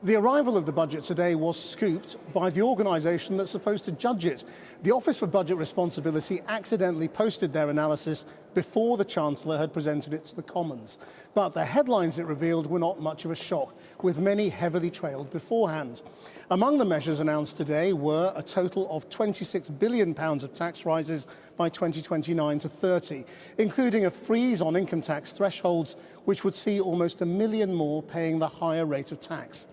The arrival of the budget today was scooped by the organisation that's supposed to judge it. The Office for Budget Responsibility accidentally posted their analysis before the Chancellor had presented it to the Commons. But the headlines it revealed were not much of a shock, with many heavily trailed beforehand. Among the measures announced today were a total of £26 billion of tax rises by 2029 to 30, including a freeze on income tax thresholds, which would see almost 1 million more paying the higher rate of tax.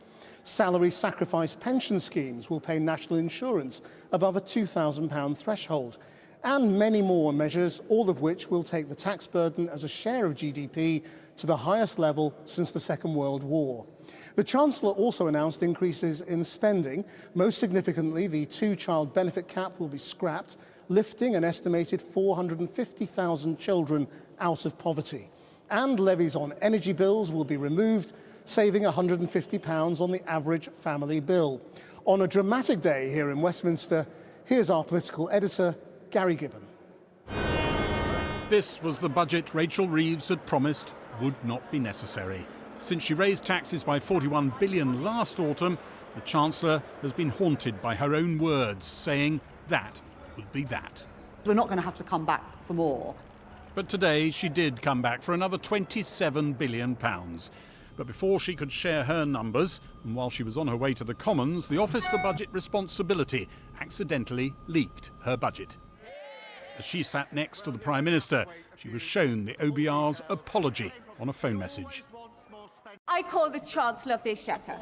Salary sacrifice pension schemes will pay national insurance above a £2,000 threshold, and many more measures, all of which will take the tax burden as a share of GDP to the highest level since the Second World War. The Chancellor also announced increases in spending. Most significantly, the two-child benefit cap will be scrapped, lifting an estimated 450,000 children out of poverty. And levies on energy bills will be removed, saving £150 on the average family bill. On a dramatic day here in Westminster, here's our political editor, Gary Gibbon. This was the budget Rachel Reeves had promised would not be necessary. Since she raised taxes by £41 billion last autumn, the Chancellor has been haunted by her own words, saying that would be that. We're not going to have to come back for more. But today she did come back for another £27 billion. But before she could share her numbers, and while she was on her way to the Commons, the Office for Budget Responsibility accidentally leaked her budget. As she sat next to the Prime Minister, she was shown the OBR's apology on a phone message. I call the Chancellor of the Exchequer.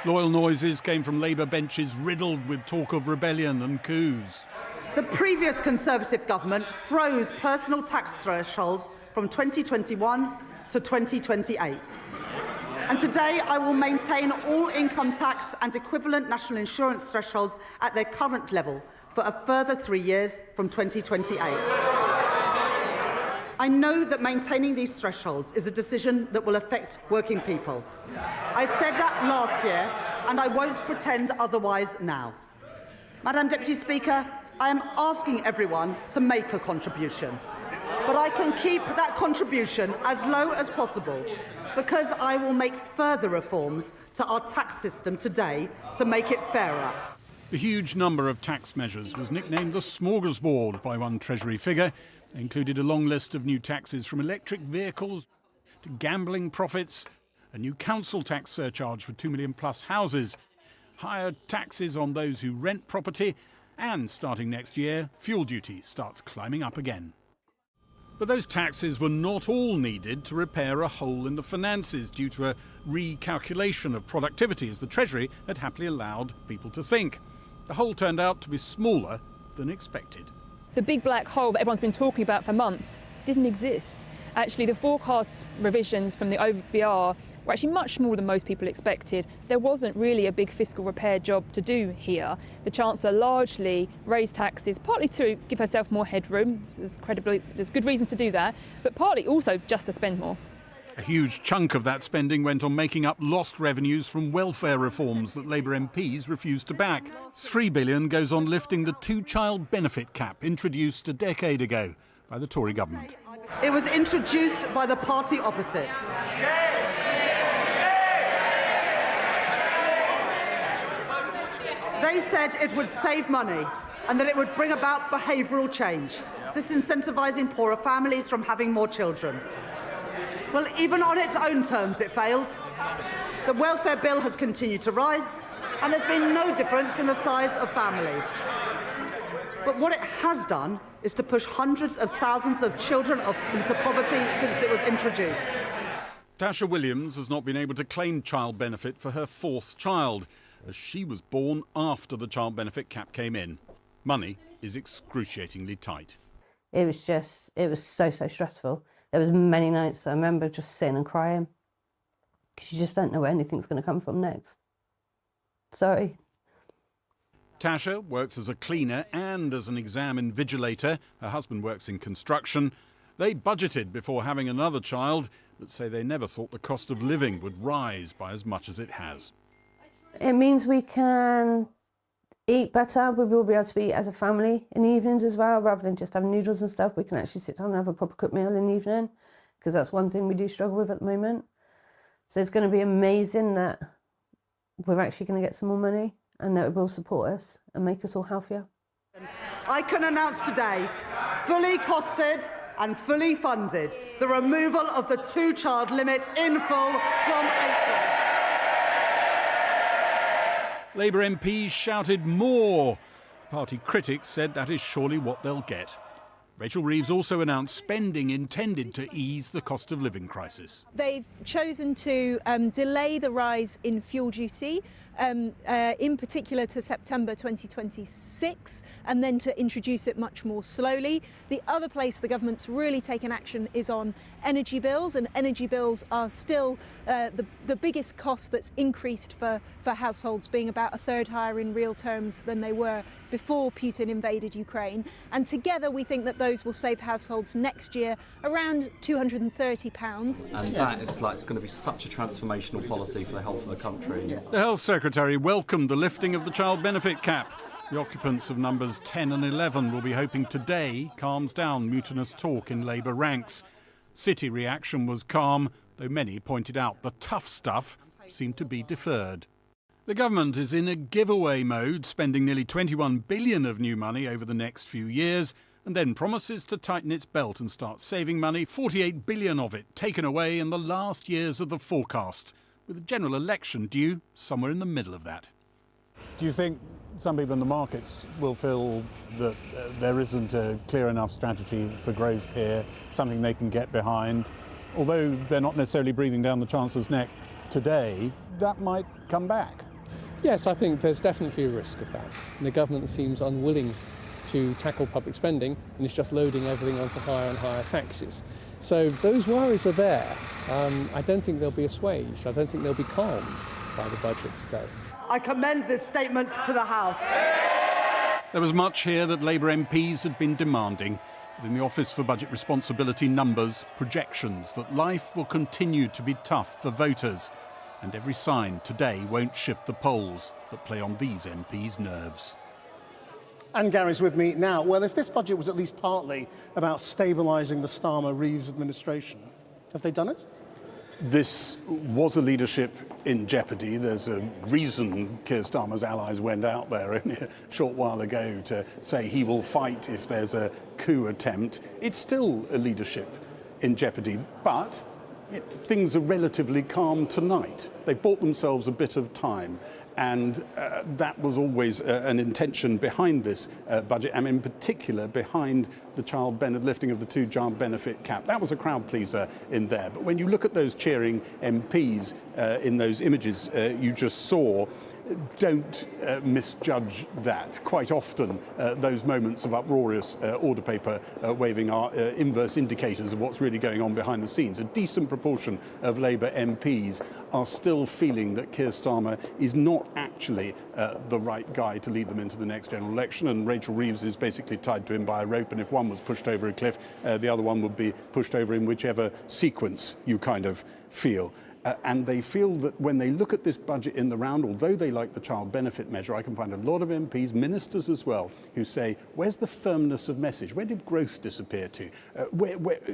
Loyal noises came from Labour benches riddled with talk of rebellion and coups. The previous Conservative government froze personal tax thresholds from 2021 to 2028. And today I will maintain all income tax and equivalent national insurance thresholds at their current level for a further 3 years from 2028. I know that maintaining these thresholds is a decision that will affect working people. I said that last year, and I won't pretend otherwise now. Madam Deputy Speaker, I am asking everyone to make a contribution. But I can keep that contribution as low as possible because I will make further reforms to our tax system today to make it fairer. The huge number of tax measures was nicknamed the Smorgasbord by one Treasury figure. It included a long list of new taxes from electric vehicles to gambling profits, a new council tax surcharge for 2 million plus houses, higher taxes on those who rent property, and starting next year, fuel duty starts climbing up again. But those taxes were not all needed to repair a hole in the finances due to a recalculation of productivity, as the Treasury had happily allowed people to think. The hole turned out to be smaller than expected. The big black hole that everyone's been talking about for months didn't exist. Actually, the forecast revisions from the OBR were actually much smaller than most people expected. There wasn't really a big fiscal repair job to do here. The Chancellor largely raised taxes, partly to give herself more headroom, there's good reason to do that, but partly also just to spend more. A huge chunk of that spending went on making up lost revenues from welfare reforms that Labour MPs refused to back. £3 billion goes on lifting the two-child benefit cap introduced a decade ago by the Tory government. It was introduced by the party opposite. They said it would save money and that it would bring about behavioural change, disincentivising poorer families from having more children. Well, even on its own terms, it failed. The welfare bill has continued to rise, and there's been no difference in the size of families. But what it has done is to push hundreds of thousands of children into poverty since it was introduced. Tasha Williams has not been able to claim child benefit for her fourth child, as she was born after the child benefit cap came in. Money is excruciatingly tight. It was so stressful. There was many nights I remember just sitting and crying because you just don't know where anything's going to come from next. Sorry. Tasha works as a cleaner and as an exam invigilator. Her husband works in construction. They budgeted before having another child, but say they never thought the cost of living would rise by as much as it has. It means we can eat better. We will be able to eat as a family in the evenings as well, rather than just having noodles and stuff. We can actually sit down and have a proper cooked meal in the evening, because that's one thing we do struggle with at the moment. So it's going to be amazing that we're actually going to get some more money and that it will support us and make us all healthier. I can announce today, fully costed and fully funded, the removal of the two-child limit in full from April. Labour MPs shouted more. Party critics said that is surely what they'll get. Rachel Reeves also announced spending intended to ease the cost of living crisis. They've chosen to delay the rise in fuel duty, in particular to September 2026, and then to introduce it much more slowly. The other place the government's really taken action is on energy bills, and energy bills are still the biggest cost that's increased for households, being about a third higher in real terms than they were before Putin invaded Ukraine. And together we think that those will save households next year around £230. And that is it's going to be such a transformational policy for the health of the country. The Health Secretary welcomed the lifting of the child benefit cap. The occupants of numbers 10 and 11 will be hoping today calms down mutinous talk in Labour ranks. City reaction was calm, though many pointed out the tough stuff seemed to be deferred. The government is in a giveaway mode, spending nearly £21 billion of new money over the next few years, and then promises to tighten its belt and start saving money, £48 billion of it taken away in the last years of the forecast, with a general election due somewhere in the middle of that. Do you think some people in the markets will feel that there isn't a clear enough strategy for growth here, something they can get behind? Although they're not necessarily breathing down the Chancellor's neck today, that might come back. Yes, I think there's definitely a risk of that. And the government seems unwilling to tackle public spending and is just loading everything onto higher and higher taxes. So those worries are there. I don't think they'll be assuaged. I don't think they'll be calmed by the budget today. I commend this statement to the House. There was much here that Labour MPs had been demanding. But in the Office for Budget Responsibility, numbers, projections that life will continue to be tough for voters. And every sign today won't shift the polls that play on these MPs' nerves. And Gary's with me now. Well, if this budget was at least partly about stabilising the Starmer-Reeves administration, have they done it? This was a leadership in jeopardy. There's a reason Keir Starmer's allies went out there only a short while ago to say he will fight if there's a coup attempt. It's still a leadership in jeopardy, but things are relatively calm tonight. They bought themselves a bit of time. And that was always an intention behind this budget, and in particular behind the lifting of the two-child benefit cap. That was a crowd pleaser in there. But when you look at those cheering MPs in those images you just saw, don't misjudge that. Quite often, those moments of uproarious order paper waving are inverse indicators of what's really going on behind the scenes. A decent proportion of Labour MPs are still feeling that Keir Starmer is not actually the right guy to lead them into the next general election, and Rachel Reeves is basically tied to him by a rope, and if one was pushed over a cliff, the other one would be pushed over in whichever sequence you kind of feel. And they feel that when they look at this budget in the round, although they like the child benefit measure, I can find a lot of MPs, ministers as well, who say, where's the firmness of message? Where did growth disappear to?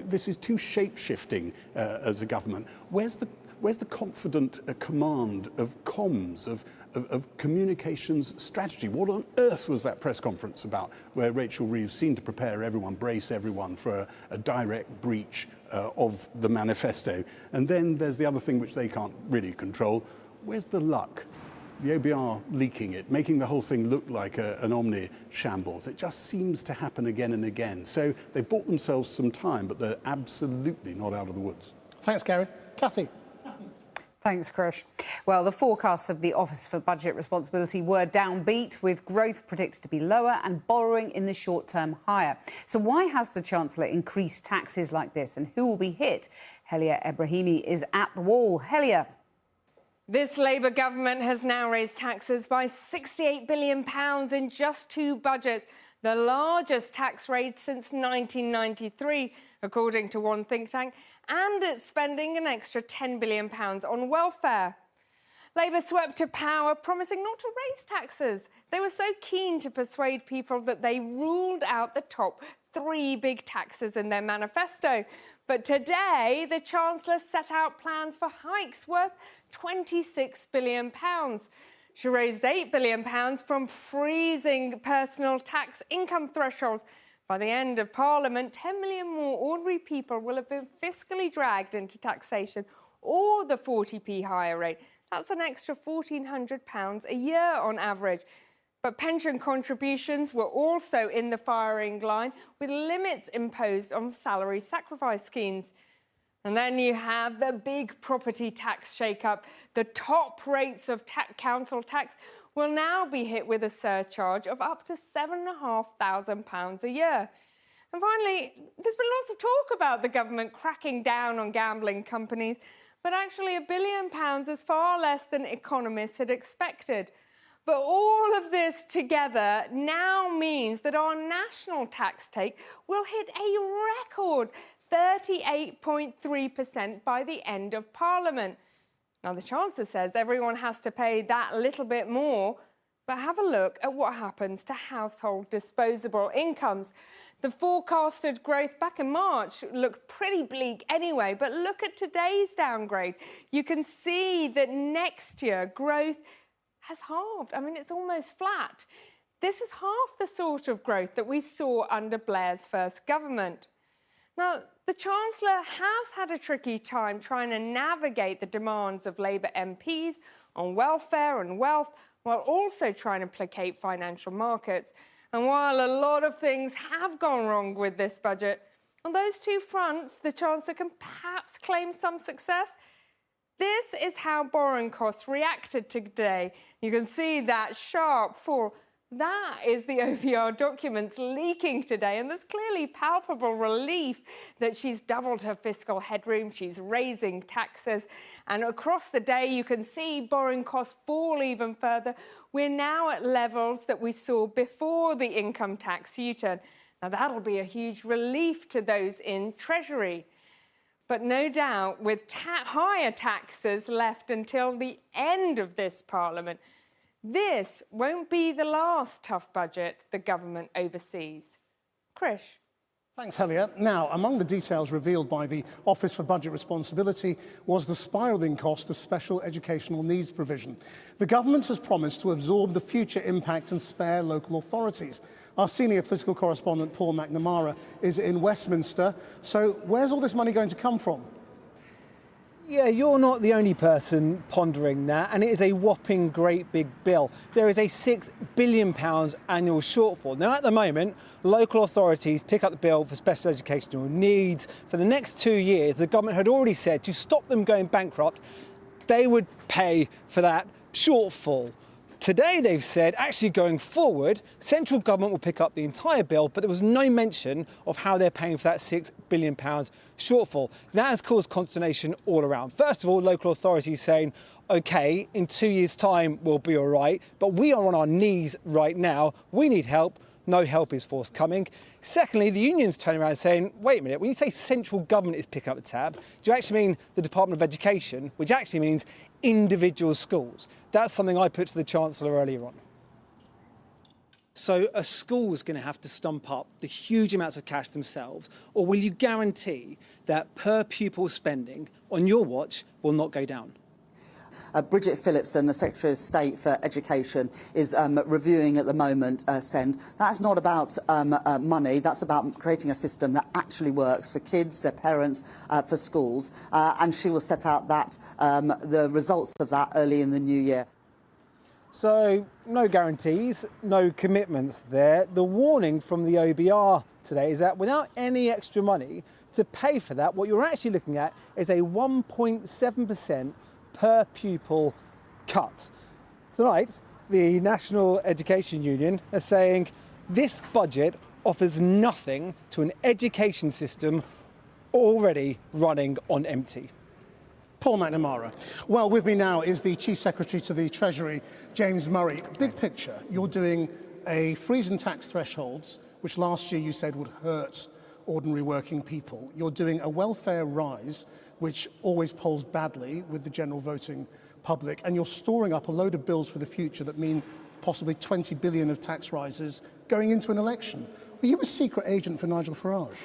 This is too shape-shifting as a government. Where's the confident command of comms, of communications strategy? What on earth was that press conference about where Rachel Reeves seemed to prepare everyone, brace everyone for a direct breach of the manifesto? And then there's the other thing which they can't really control. Where's the luck? The OBR leaking it, making the whole thing look like an omni-shambles. It just seems to happen again and again. So they bought themselves some time, but they're absolutely not out of the woods. Thanks, Gary. Cathy. Thanks, Krish. Well, the forecasts of the Office for Budget Responsibility were downbeat, with growth predicted to be lower and borrowing in the short term higher. So why has the Chancellor increased taxes like this, and who will be hit? Helia Ebrahimi is at the wall. Helia. This Labour government has now raised taxes by £68 billion in just two budgets, the largest tax raise since 1993, according to one think tank, and it's spending an extra £10 billion on welfare. Labour swept to power, promising not to raise taxes. They were so keen to persuade people that they ruled out the top 3 big taxes in their manifesto. But today, the Chancellor set out plans for hikes worth £26 billion. She raised £8 billion from freezing personal tax income thresholds. By the end of Parliament, 10 million more ordinary people will have been fiscally dragged into taxation or the 40p higher rate. That's an extra £1,400 a year on average. But pension contributions were also in the firing line, with limits imposed on salary sacrifice schemes. And then you have the big property tax shake-up. The top rates of council tax will now be hit with a surcharge of up to £7,500 a year. And finally, there's been lots of talk about the government cracking down on gambling companies, but actually £1 billion is far less than economists had expected. But all of this together now means that our national tax take will hit a record 38.3% by the end of Parliament. Now, the Chancellor says everyone has to pay that little bit more, but have a look at what happens to household disposable incomes. The forecasted growth back in March looked pretty bleak anyway, but look at today's downgrade. You can see that next year growth has halved. I mean, it's almost flat. This is half the sort of growth that we saw under Blair's first government. Now, the Chancellor has had a tricky time trying to navigate the demands of Labour MPs on welfare and wealth, while also trying to placate financial markets. And while a lot of things have gone wrong with this budget, on those two fronts, the Chancellor can perhaps claim some success. This is how borrowing costs reacted today. You can see that sharp fall. That is the OBR documents leaking today, and there's clearly palpable relief that she's doubled her fiscal headroom, she's raising taxes, and across the day you can see borrowing costs fall even further. We're now at levels that we saw before the income tax U-turn. Now that'll be a huge relief to those in Treasury. But no doubt, with higher taxes left until the end of this Parliament, this won't be the last tough budget the government oversees. Krish. Thanks, Helia. Now, among the details revealed by the Office for Budget Responsibility was the spiralling cost of special educational needs provision. The government has promised to absorb the future impact and spare local authorities. Our senior political correspondent, Paul McNamara, is in Westminster. So where's all this money going to come from? Yeah, you're not the only person pondering that, and it is a whopping great big bill. There is a £6 billion annual shortfall. Now, at the moment, local authorities pick up the bill for special educational needs. For the next 2 years, the government had already said to stop them going bankrupt, they would pay for that shortfall. Today they've said, actually going forward, central government will pick up the entire bill, but there was no mention of how they're paying for that £6 billion shortfall. That has caused consternation all around. First of all, local authorities saying, OK, in 2 years' time we'll be all right, but we are on our knees right now. We need help. No help is forthcoming. Secondly, the unions turn around saying, wait a minute, when you say central government is picking up the tab, do you actually mean the Department of Education, which actually means individual schools? That's something I put to the Chancellor earlier on. So a school is going to have to stump up the huge amounts of cash themselves, or will you guarantee that per pupil spending on your watch will not go down? Bridget Phillipson, the Secretary of State for Education, is reviewing at the moment SEND. That's not about money, that's about creating a system that actually works for kids, their parents, for schools, and she will set out that the results of that early in the new year. So no guarantees, no commitments there. The warning from the OBR today is that without any extra money to pay for that, what you're actually looking at is a 1.7% per pupil cut. Tonight, the National Education Union are saying this budget offers nothing to an education system already running on empty. Paul McNamara. Well, with me now is the Chief Secretary to the Treasury, James Murray. Big picture, you're doing a freeze in tax thresholds, which last year you said would hurt ordinary working people. You're doing a welfare rise, which always polls badly with the general voting public, and you're storing up a load of bills for the future that mean possibly 20 billion of tax rises going into an election. Are you a secret agent for Nigel Farage?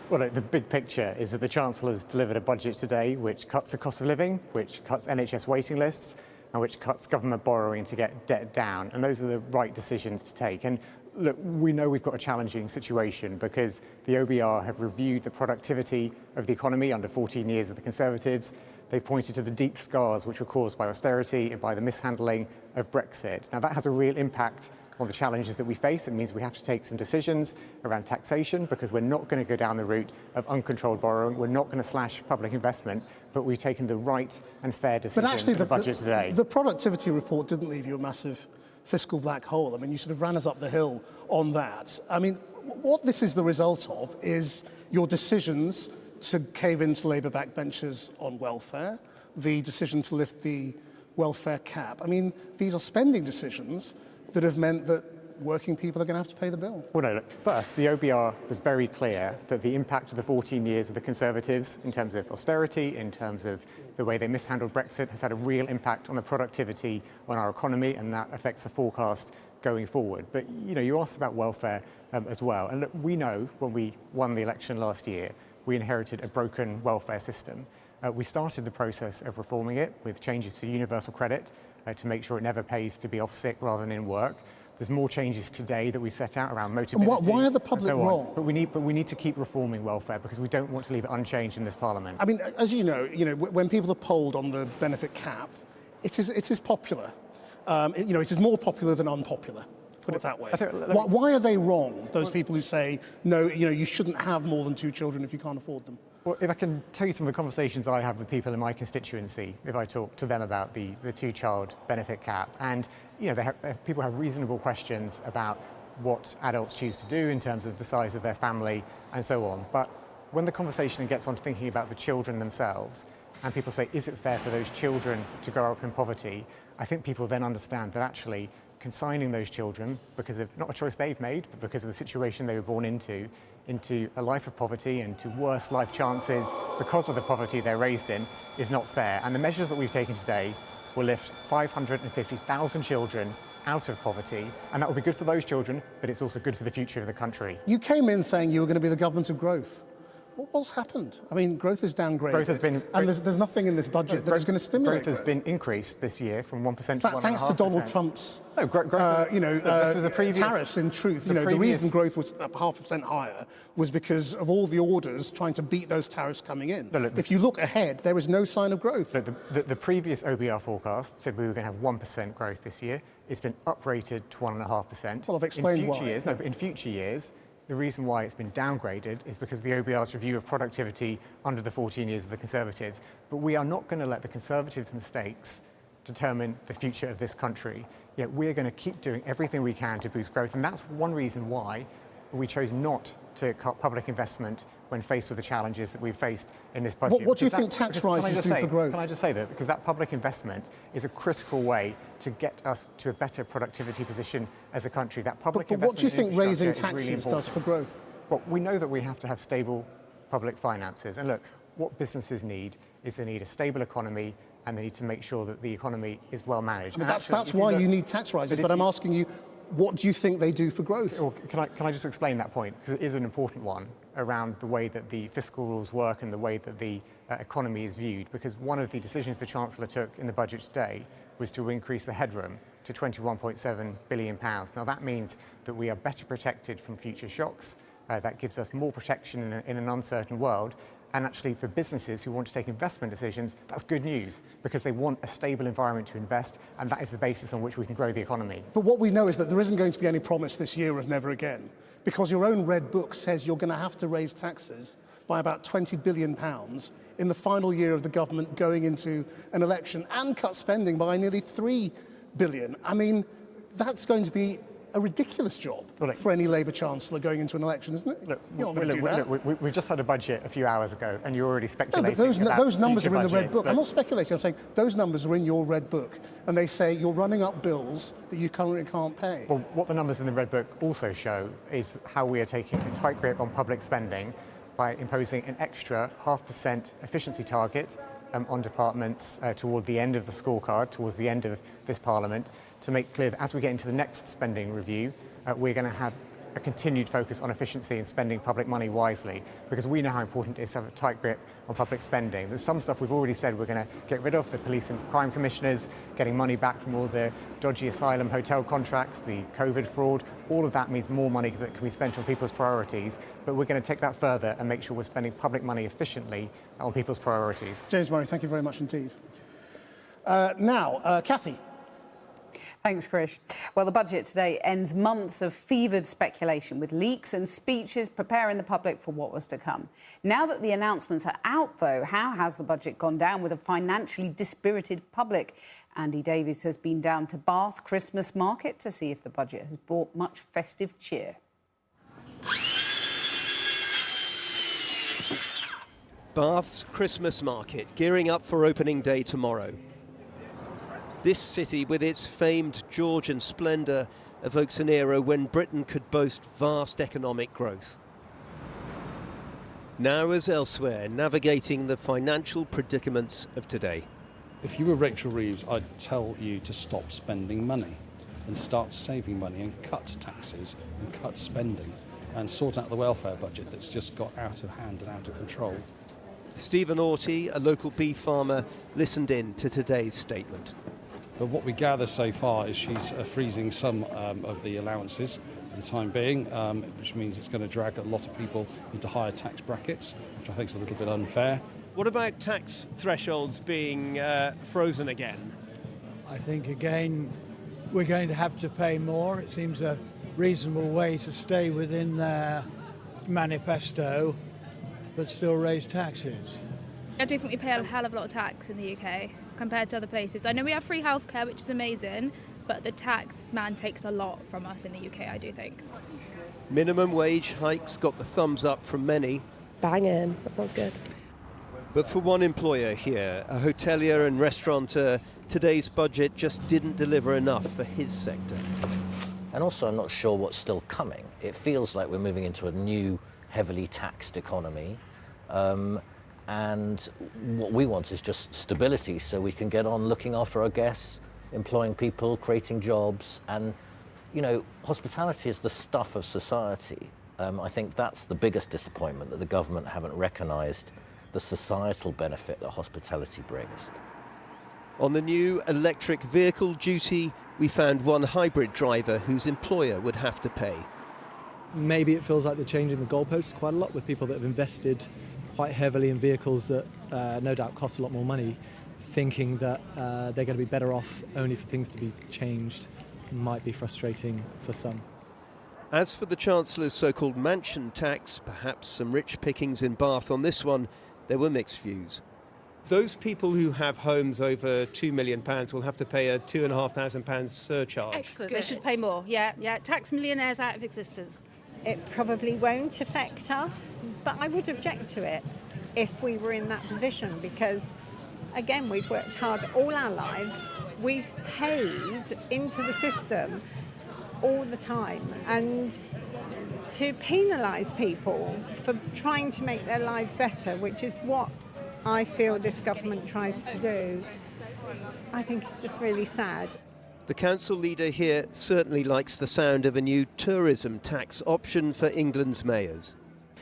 Well, the big picture is that the Chancellor's delivered a budget today which cuts the cost of living, which cuts NHS waiting lists, and which cuts government borrowing to get debt down. And those are the right decisions to take. And look, we know we've got a challenging situation because the OBR have reviewed the productivity of the economy under 14 years of the Conservatives. They've pointed to the deep scars which were caused by austerity and by the mishandling of Brexit. Now, that has a real impact on the challenges that we face. It means we have to take some decisions around taxation because we're not going to go down the route of uncontrolled borrowing. We're not going to slash public investment, but we've taken the right and fair decision for the budget today. The productivity report didn't leave you a massive fiscal black hole. I mean, you sort of ran us up the hill on that. I mean, what this is the result of is your decisions to cave into Labour backbenchers on welfare, the decision to lift the welfare cap. I mean, these are spending decisions that have meant that working people are going to have to pay the bill. Well, no, look, first, the OBR was very clear that the impact of the 14 years of the Conservatives in terms of austerity, in terms of the way they mishandled Brexit, has had a real impact on the productivity on our economy, and that affects the forecast going forward. But, you know, you asked about welfare as well. And look, we know when we won the election last year, we inherited a broken welfare system. We started the process of reforming it with changes to universal credit to make sure it never pays to be off sick rather than in work. There's more changes today that we set out around mobility. And why are the public wrong? But we need to keep reforming welfare because we don't want to leave it unchanged in this Parliament. I mean, as you know, when people are polled on the benefit cap, it is popular. It is more popular than unpopular. Put it that way. Why are they wrong? Those people who say no, you shouldn't have more than 2 children if you can't afford them. Well, if I can tell you some of the conversations I have with people in my constituency, if I talk to them about the 2-child benefit cap, and people have reasonable questions about what adults choose to do in terms of the size of their family and so on. But when the conversation gets on to thinking about the children themselves, and people say, is it fair for those children to grow up in poverty? I think people then understand that actually consigning those children, because of not a choice they've made, but because of the situation they were born into a life of poverty and to worse life chances because of the poverty they're raised in, is not fair. And the measures that we've taken today will lift 550,000 children out of poverty, and that will be good for those children, but it's also good for the future of the country. You came in saying you were going to be the government of growth. What's happened? I mean, growth is downgraded. Growth has been, and there's nothing in this budget that is going to stimulate growth. Has been increased this year from 1% to 1.5%. Thanks to Donald Trump's tariffs, in truth. The reason growth was 0.5% higher was because of all the orders trying to beat those tariffs coming in. If you look ahead, there is no sign of growth. The previous OBR forecast said we were going to have 1% growth this year. It's been uprated to 1.5%. Well, I've explained why. But in future years, the reason why it's been downgraded is because of the OBR's review of productivity under the 14 years of the Conservatives. But we are not going to let the Conservatives' mistakes determine the future of this country. We're going to keep doing everything we can to boost growth. And that's one reason why we chose not to cut public investment when faced with the challenges that we've faced in this budget. What do you think tax rises do for growth? Can I just say that? Because that public investment is a critical way to get us to a better productivity position as a country. That public investment. But what do you think raising taxes really does for growth? Well, we know that we have to have stable public finances. And look, what businesses need is they need a stable economy, and they need to make sure that the economy is well managed. That's why you need tax rises. But I'm asking you, what do you think they do for growth? Or can I just explain that point? Because it is an important one around the way that the fiscal rules work and the way that the economy is viewed. Because one of the decisions the Chancellor took in the budget today was to increase the headroom to £21.7 billion. Now that means that we are better protected from future shocks. That gives us more protection in an uncertain world. And actually, for businesses who want to take investment decisions, that's good news because they want a stable environment to invest, and that is the basis on which we can grow the economy. But what we know is that there isn't going to be any promise this year of never again, because your own Red Book says you're going to have to raise taxes by about £20 billion in the final year of the government going into an election, and cut spending by nearly £3 billion. I mean, that's going to be a ridiculous job for any Labour Chancellor going into an election, isn't it? We just had a budget a few hours ago, and you're already speculating. No, but those numbers are in the Red Book. But I'm not speculating. I'm saying those numbers are in your Red Book, and they say you're running up bills that you currently can't pay. Well, what the numbers in the Red Book also show is how we are taking a tight grip on public spending by imposing an extra 0.5% efficiency target on departments toward the end of the scorecard, towards the end of this Parliament, to make clear that as we get into the next spending review, we're going to have a continued focus on efficiency and spending public money wisely, because we know how important it is to have a tight grip on public spending. There's some stuff we've already said we're going to get rid of, the police and crime commissioners, getting money back from all the dodgy asylum hotel contracts, the COVID fraud. All of that means more money that can be spent on people's priorities, but we're going to take that further and make sure we're spending public money efficiently on people's priorities. James Murray, thank you very much indeed. Cathy. Thanks, Krish. Well, the budget today ends months of fevered speculation with leaks and speeches preparing the public for what was to come. Now that the announcements are out, though, how has the budget gone down with a financially dispirited public? Andy Davies has been down to Bath Christmas Market to see if the budget has brought much festive cheer. Bath's Christmas Market, gearing up for opening day tomorrow. This city, with its famed Georgian splendour, evokes an era when Britain could boast vast economic growth. Now, as elsewhere, navigating the financial predicaments of today. If you were Rachel Reeves, I'd tell you to stop spending money and start saving money and cut taxes and cut spending and sort out the welfare budget that's just got out of hand and out of control. Stephen Orty, a local beef farmer, listened in to today's statement. But what we gather so far is she's freezing some of the allowances for the time being, which means it's going to drag a lot of people into higher tax brackets, which I think is a little bit unfair. What about tax thresholds being frozen again? I think, again, we're going to have to pay more. It seems a reasonable way to stay within their manifesto, but still raise taxes. I do think we pay a hell of a lot of tax in the UK compared to other places. I know we have free healthcare, which is amazing, but the tax man takes a lot from us in the UK, I do think. Minimum wage hikes got the thumbs up from many. Banging, that sounds good. But for one employer here, a hotelier and restaurateur, today's budget just didn't deliver enough for his sector. And also, I'm not sure what's still coming. It feels like we're moving into a new, heavily taxed economy. And what we want is just stability so we can get on looking after our guests, employing people, creating jobs. And, you know, hospitality is the stuff of society. I think that's the biggest disappointment, that the government haven't recognised the societal benefit that hospitality brings. On the new electric vehicle duty, we found one hybrid driver whose employer would have to pay. Maybe it feels like they're changing the goalposts quite a lot with people that have invested quite heavily in vehicles that no doubt cost a lot more money, thinking that they're going to be better off only for things to be changed might be frustrating for some. As for the Chancellor's so-called mansion tax, perhaps some rich pickings in Bath on this one, there were mixed views. Those people who have homes over £2 million will have to pay a £2,500 surcharge. Excellent. They should pay more. Yeah. Tax millionaires out of existence. It probably won't affect us, but I would object to it if we were in that position because, again, we've worked hard all our lives. We've paid into the system all the time, and to penalise people for trying to make their lives better, which is what I feel this government tries to do, I think it's just really sad. The council leader here certainly likes the sound of a new tourism tax option for England's mayors.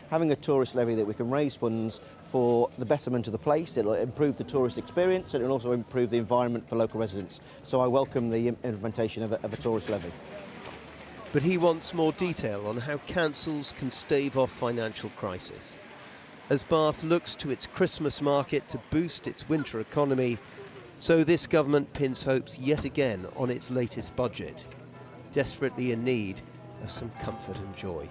Having a tourist levy that we can raise funds for the betterment of the place, it'll improve the tourist experience and it'll also improve the environment for local residents. So I welcome the implementation of a tourist levy. But he wants more detail on how councils can stave off financial crisis. As Bath looks to its Christmas market to boost its winter economy, so this government pins hopes yet again on its latest budget, desperately in need of some comfort and joy.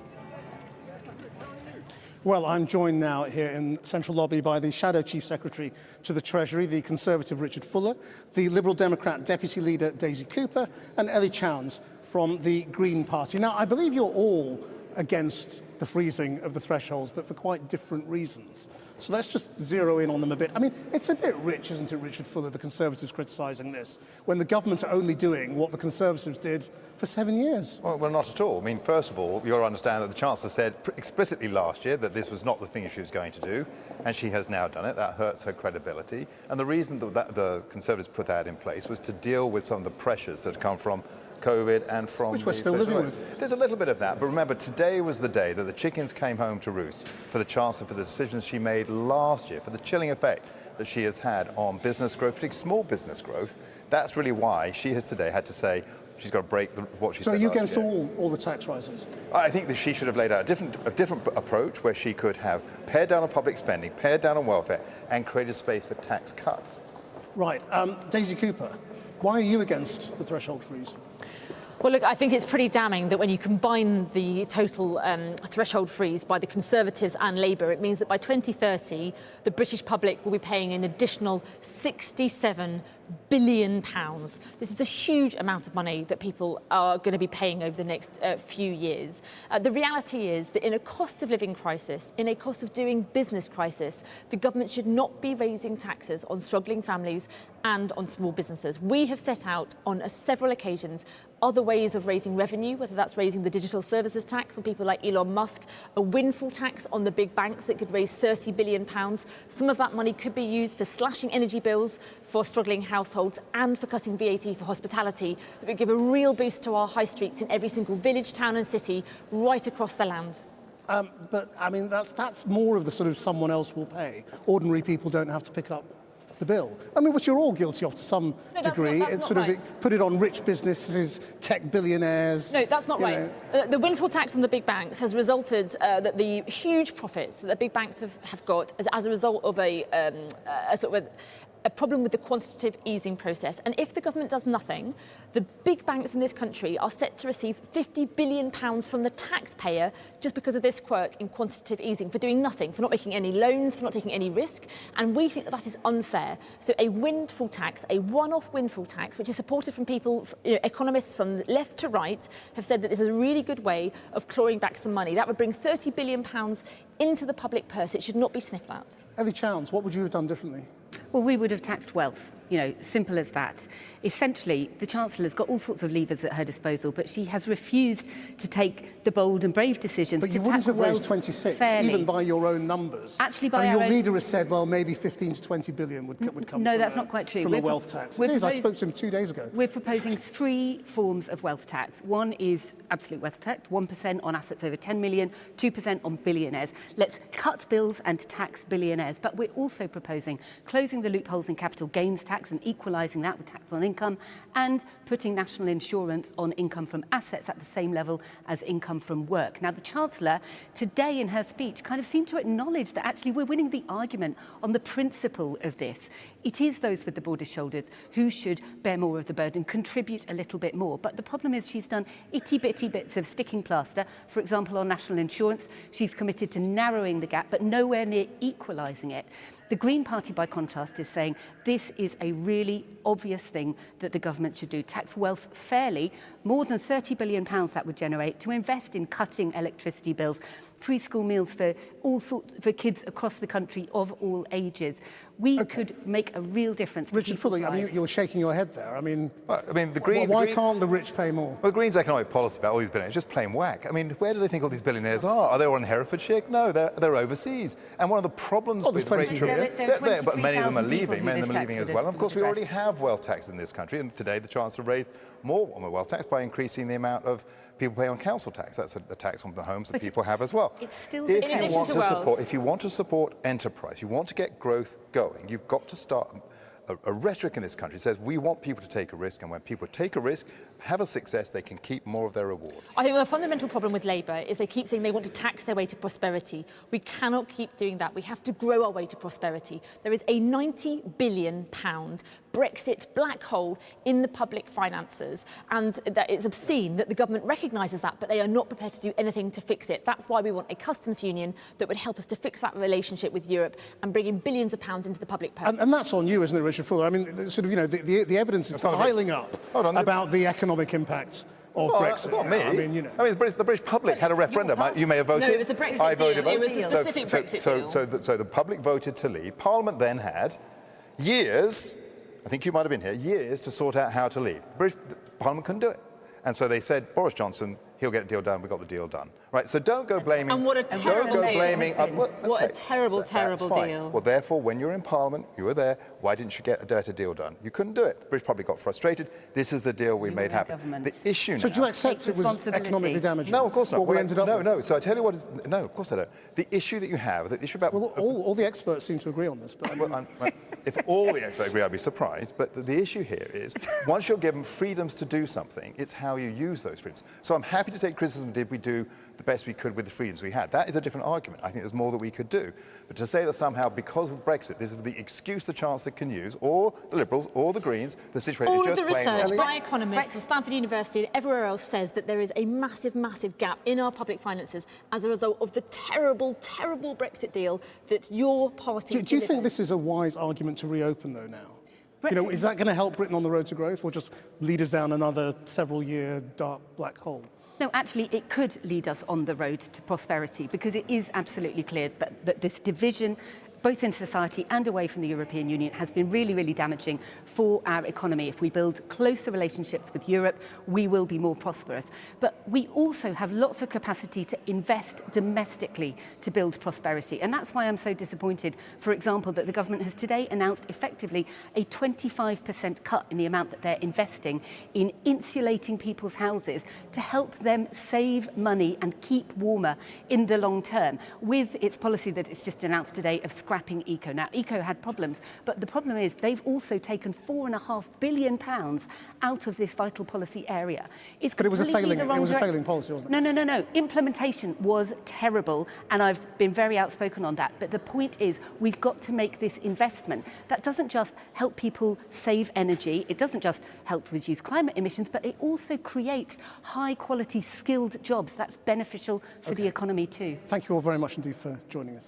Well, I'm joined now here in Central Lobby by the Shadow Chief Secretary to the Treasury, the Conservative Richard Fuller, the Liberal Democrat Deputy Leader Daisy Cooper, and Ellie Chowns from the Green Party. Now, I believe you're all against the freezing of the thresholds, but for quite different reasons. So let's just zero in on them a bit. I mean, it's a bit rich, isn't it, Richard Fuller, the Conservatives criticising this, when the government are only doing what the Conservatives did for 7 years? Well, not at all. I mean, first of all, you'll understand that the Chancellor said explicitly last year that this was not the thing she was going to do, and she has now done it. That hurts her credibility. And the reason that the Conservatives put that in place was to deal with some of the pressures that come from COVID and from which we're still living with. There's a little bit of that, but remember, today was the day that the chickens came home to roost for the Chancellor for the decisions she made last year, for the chilling effect that she has had on business growth, particularly small business growth. That's really why she has today had to say she's got to break what she said. So are you against all the tax rises? I think that she should have laid out a different approach where she could have pared down on public spending, pared down on welfare, and created space for tax cuts. Right. Daisy Cooper, why are you against the threshold freeze? Well, look, I think it's pretty damning that when you combine the total threshold freeze by the Conservatives and Labour, it means that by 2030, the British public will be paying an additional £67 billion. This is a huge amount of money that people are going to be paying over the next few years. The reality is that in a cost of living crisis, in a cost of doing business crisis, the government should not be raising taxes on struggling families and on small businesses. We have set out on several occasions other ways of raising revenue, whether that's raising the digital services tax on people like Elon Musk, a windfall tax on the big banks that could raise £30 billion. Some of that money could be used for slashing energy bills for struggling households and for cutting VAT for hospitality that would give a real boost to our high streets in every single village, town and city right across the land. But, I mean, that's more of the sort of someone else will pay. Ordinary people don't have to pick up the bill. I mean, which you're all guilty of to some degree. That's not right. It put it on rich businesses, tech billionaires. No, that's not right. The windfall tax on the big banks has resulted that the huge profits that the big banks have got as a result of a sort of a problem with the quantitative easing process. And if the government does nothing, the big banks in this country are set to receive £50 billion from the taxpayer just because of this quirk in quantitative easing, for doing nothing, for not making any loans, for not taking any risk. And we think that that is unfair. So a windfall tax, a one-off windfall tax, which is supported from people, economists from left to right, have said that this is a really good way of clawing back some money. That would bring £30 billion into the public purse. It should not be sniffed at. Ellie Chowns, what would you have done differently? Well, we would have taxed wealth, simple as that. Essentially, the Chancellor's got all sorts of levers at her disposal, but she has refused to take the bold and brave decisions but to you wouldn't tackle have raised wealth 26, fairly. even by your own numbers. Actually, by your our own... leader has said, well, maybe 15 to 20 billion would come No, from that's not quite true. From a wealth tax. It is. I spoke to him 2 days ago. We're proposing 3 forms of wealth tax. One is absolute wealth tax, 1% on assets over 10 million, 2% on billionaires. Let's cut bills and tax billionaires. But we're also proposing closing the loopholes in capital gains tax and equalising that with tax on income, and putting national insurance on income from assets at the same level as income from work. Now, the Chancellor today in her speech kind of seemed to acknowledge that actually we're winning the argument on the principle of this. It is those with the broadest shoulders who should bear more of the burden, contribute a little bit more. But the problem is she's done itty-bitty bits of sticking plaster. For example, on national insurance, she's committed to narrowing the gap, but nowhere near equalising it. The Green Party, by contrast, is saying this is a really obvious thing that the government should do. Tax wealth fairly, more than £30 billion that would generate, to invest in cutting electricity bills, free school meals for for kids across the country of all ages. We could make a real difference to Richard Fuller, I mean, you were shaking your head there. I mean, why can't the rich pay more? Well, the Greens' economic policy about all these billionaires is just plain whack. I mean, where do they think all these billionaires are? Are they all in Herefordshire? No, they're overseas. And one of the problems with Rachel... But many of them are leaving. Many of them are leaving as well. And of course, we already have wealth tax in this country. And today, the Chancellor raised more on the wealth tax by increasing the amount of people pay on council tax. That's a tax on the homes that people have as well. It's still If you want to support enterprise, you want to get growth going, you've got to start a rhetoric in this country that says we want people to take a risk, and when people take a risk, have a success, they can keep more of their reward. I think the fundamental problem with Labour is they keep saying they want to tax their way to prosperity. We cannot keep doing that. We have to grow our way to prosperity. There is a £90 billion Brexit black hole in the public finances, and that it's obscene that the government recognises that, but they are not prepared to do anything to fix it. That's why we want a customs union that would help us to fix that relationship with Europe and bring in billions of pounds into the public purse. And that's on you, isn't it, Richard Fuller? I mean, the evidence is piling up about the economic impact of Brexit. It's not me. I mean, the British public had a referendum. You may have voted. No, it was the Brexit I voted. deal. It was the specific Brexit deal. So the public voted to leave. Parliament then had years, I think you might have been here, years to sort out how to leave. Parliament couldn't do it. And so they said, Boris Johnson, he'll get a deal done, we got the deal done. Right, so don't go blaming... And what a terrible don't go deal. blaming... What a terrible, terrible fine. deal. Well, therefore, when you're in Parliament, you were there, why didn't you get a better deal done? You couldn't do it. The British public got frustrated. This is the deal we made happen. The issue now... So do you accept it was economically damaging? No, of course not. What we ended up with? No. So I tell you what is... No, of course I don't. The issue that you have, the issue about... Well, all the experts seem to agree on this. But if all the experts agree, I'd be surprised. But the issue here is, once you're given freedoms to do something, it's how you use those freedoms. So I'm happy to take criticism, did we do the best we could with the freedoms we had? That is a different argument. I think there's more that we could do. But to say that somehow, because of Brexit, this is the excuse the Chancellor can use, or the Liberals, or the Greens, the situation is All of just the plain research wrong. by economists from Stanford University and everywhere else says that there is a massive, massive gap in our public finances as a result of the terrible, terrible Brexit deal that your party Do you think this is a wise argument to reopen, though, now? You know, is that going to help Britain on the road to growth, or just lead us down another several-year dark black hole? No, actually, it could lead us on the road to prosperity, because it is absolutely clear that this division, both in society and away from the European Union, has been really, really damaging for our economy. If we build closer relationships with Europe, we will be more prosperous. But we also have lots of capacity to invest domestically to build prosperity. And that's why I'm so disappointed, for example, that the government has today announced effectively a 25% cut in the amount that they're investing in insulating people's houses to help them save money and keep warmer in the long term, with its policy that it's just announced today of scrapping eco. Now, eco had problems, but the problem is they've also taken £4.5 billion out of this vital policy area. But it was a failing policy, wasn't it? No. Implementation was terrible, and I've been very outspoken on that. But the point is, we've got to make this investment. That doesn't just help people save energy, it doesn't just help reduce climate emissions, but it also creates high-quality, skilled jobs. That's beneficial for the economy too. Thank you all very much indeed for joining us.